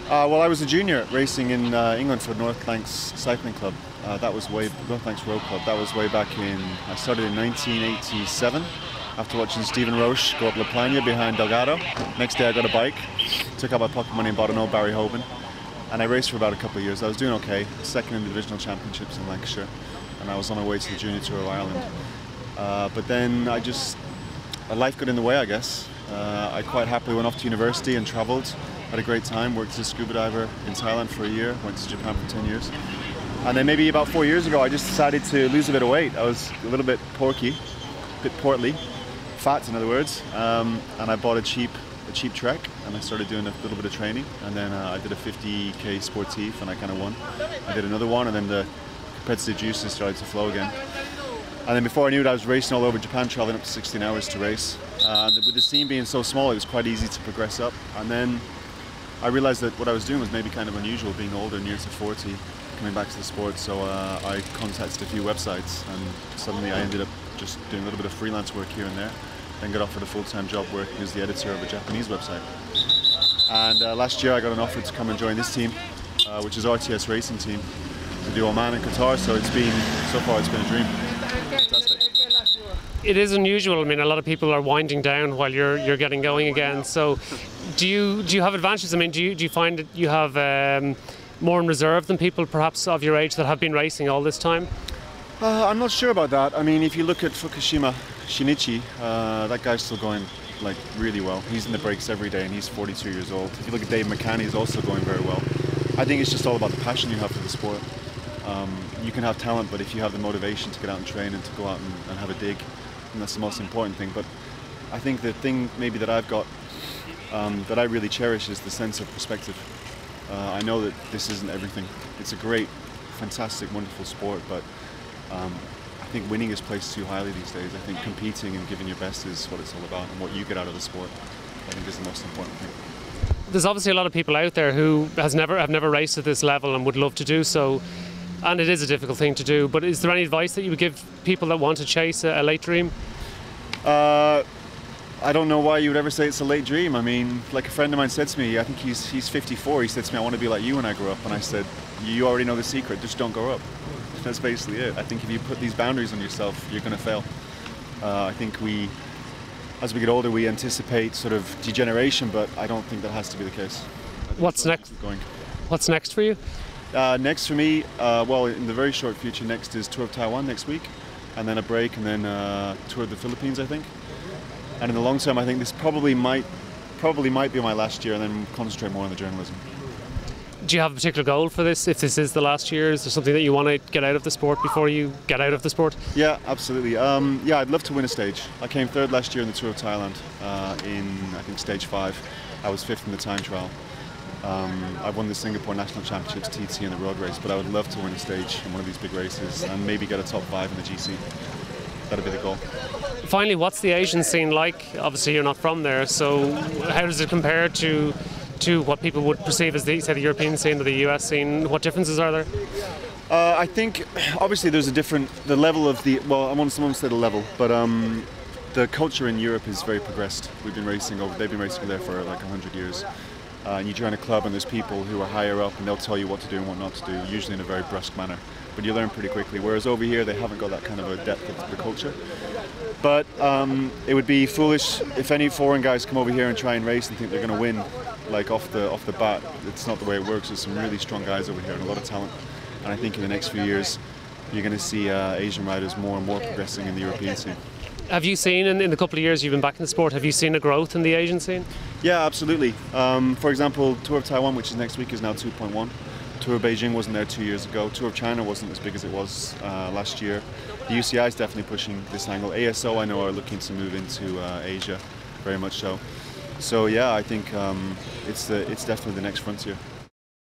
Well, I was a junior racing in England for North Lancs Cycling Club. That was North Lancs Road Club. That was way back I started in 1987 after watching Stephen Roche go up La Plana behind Delgado. Next day I got a bike, took out my pocket money and bought an old Barry Hoban. And I raced for about a couple of years. I was doing okay, second in the divisional championships in Lancashire. And I was on my way to the Junior Tour of Ireland. But then life got in the way, I guess. I quite happily went off to university and travelled, had a great time, worked as a scuba diver in Thailand for a year, went to Japan for 10 years. And then maybe about 4 years ago I just decided to lose a bit of weight. I was a little bit porky, a bit portly, fat in other words, and I bought a cheap Trek and I started doing a little bit of training, and then I did a 50k sportif and I kind of won. I did another one and then the competitive juices started to flow again. And then before I knew it, I was racing all over Japan, traveling up to 16 hours to race. With the scene being so small, it was quite easy to progress up. And then I realized that what I was doing was maybe kind of unusual, being older, near to 40, coming back to the sport. So I contacted a few websites and suddenly I ended up just doing a little bit of freelance work here and there. Then got offered a full-time job working as the editor of a Japanese website. And last year I got an offer to come and join this team, which is RTS racing team, to do Oman and Qatar. So so far it's been a dream. Fantastic. It is unusual. I mean, a lot of people are winding down while you're getting going again. So, do you have advantages? I mean, do you find that you have more in reserve than people perhaps of your age that have been racing all this time? I'm not sure about that. I mean, if you look at Fukushima Shinichi, that guy's still going like really well. He's in the breaks every day and he's 42 years old. If you look at Dave McCann, he's also going very well. I think it's just all about the passion you have for the sport. You can have talent, but if you have the motivation to get out and train and to go out and have a dig, and that's the most important thing. But I think the thing maybe that I've got that I really cherish is the sense of perspective. I know that this isn't everything. It's a great, fantastic, wonderful sport, but I think winning is placed too highly these days. I think competing and giving your best is what it's all about, and what you get out of the sport, I think, is the most important thing. There's obviously a lot of people out there who have never raced at this level and would love to do so, and it is a difficult thing to do. But is there any advice that you would give people that want to chase a late dream? I don't know why you would ever say it's a late dream. I mean, like a friend of mine said to me, I think he's 54, he said to me, I want to be like you when I grow up. And I said, you already know the secret, just don't grow up. That's basically it. I think if you put these boundaries on yourself, you're going to fail. I think as we get older, we anticipate sort of degeneration, but I don't think that has to be the case. What's next? What's next for you? Next for me, well, in the very short future, next is Tour of Taiwan next week, and then a break, and then Tour of the Philippines, I think. And in the long term, I think this probably might be my last year, and then concentrate more on the journalism. Do you have a particular goal for this? If this is the last year, is there something that you want to get out of the sport before you get out of the sport? Yeah, absolutely. Yeah, I'd love to win a stage. I came third last year in the Tour of Thailand in, I think, stage 5. I was 5th in the time trial. I won the Singapore National Championships TT in the road race, but I would love to win a stage in one of these big races and maybe get a top 5 in the GC. That'd be the goal. Finally, what's the Asian scene like? Obviously, you're not from there, so how does it compare to what people would perceive as the European scene or the US scene? What differences are there? I think obviously there's the level of the, well, I won't say the level, but the culture in Europe is very progressed. They've been racing there for like 100 years. And you join a club and there's people who are higher up and they'll tell you what to do and what not to do, usually in a very brusque manner. But you learn pretty quickly, whereas over here they haven't got that kind of a depth of the culture. But it would be foolish if any foreign guys come over here and try and race and think they're going to win, like off the bat. It's not the way it works. There's some really strong guys over here and a lot of talent. And I think in the next few years you're going to see Asian riders more and more progressing in the European scene. Have you seen, in the couple of years you've been back in the sport, have you seen a growth in the Asian scene? Yeah, absolutely. For example, Tour of Taiwan, which is next week, is now 2.1. Tour of Beijing wasn't there 2 years ago. Tour of China wasn't as big as it was last year. The UCI is definitely pushing this angle. ASO, I know, are looking to move into Asia, very much so. So yeah, I think it's definitely the next frontier.